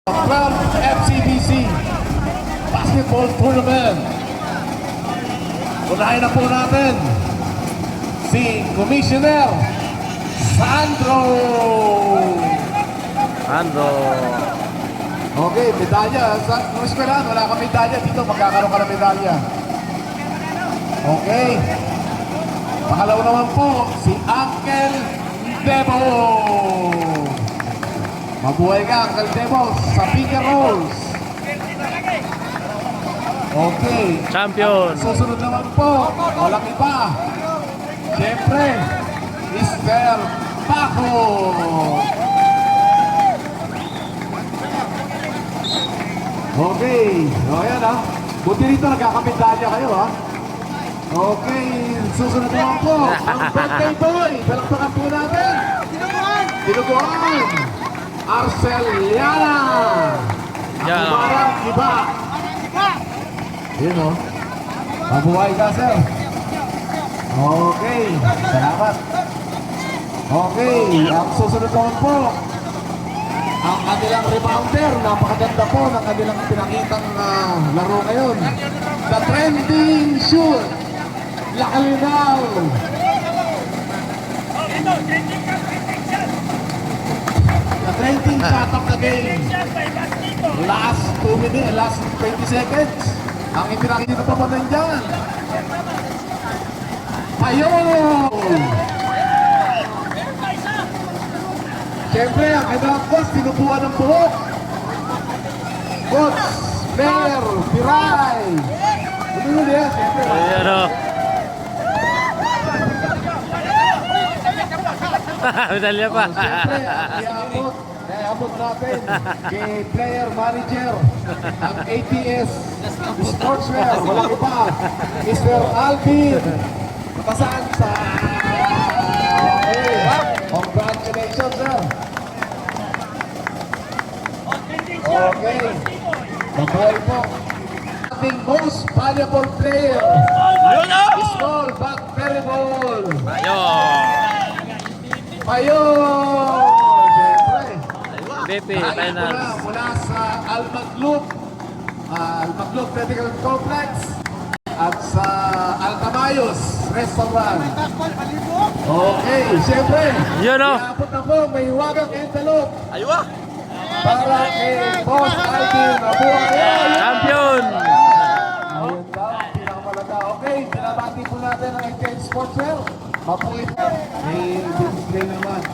From FCBC Basketball Tournament. Unahin na po natin si Commissioner Sandro. Okay, medalya. Sa eskwelahan, wala kang medalya. Dito, magkakaroon ka ng medalya. Okay. Pangalawa naman po, si Uncle Debo. Mabuhay ka, Uncle Debo, sa finger rolls. Okay. Champion. Susunod naman po, walang iba. Siyempre, Mr. Paco. Okay. O, yan ha. Buti rito nagkakamedalya kayo ha. Okay. Susunod naman po, ang birthday boy. Palakpakan po natin. Dinuguan. Arceliana. Ang umarang iba. Yun o. Mabuhay ka, sir. Okay. Salamat. Okay. Ang susunod naman po, ang kanilang rebounder. Napakaganda po ng kanilang pinakitang laro ngayon. The trending shoot. Lakalinaw. The trending shot of the game. Last 2 minutes, last 20 seconds. Ang ipinakita pa po nandiyan. Ayun! Siyempre, ang kailangan coach, tinubuan ng buhok. Coach, Mayor, Piray. Ito yun yan, siyempre. Ayan o. Medalya pa. Siyempre, iabot natin kay player manager ang ATS Sportswear, walang iba, Mr. Alvin. Napasaan sa... Okay, congratulations, sir. Okay, mabuhay po. Ating most valuable player, small but very ball. Ayun! Siyempre. BP Hayop Finance. mula sa Almaglub Medical Complex at sa Altamayos Restaurant. Okay, siyempre. Yun o. Iabot na po, may hiwagang envelope. Aywa. Para kay Boss Alvin. Mabuhay! Champion. Ayun daw, pinakamalaga. Okay, pinabati po natin ang Exchange Sportswear. Mapulit. May display naman.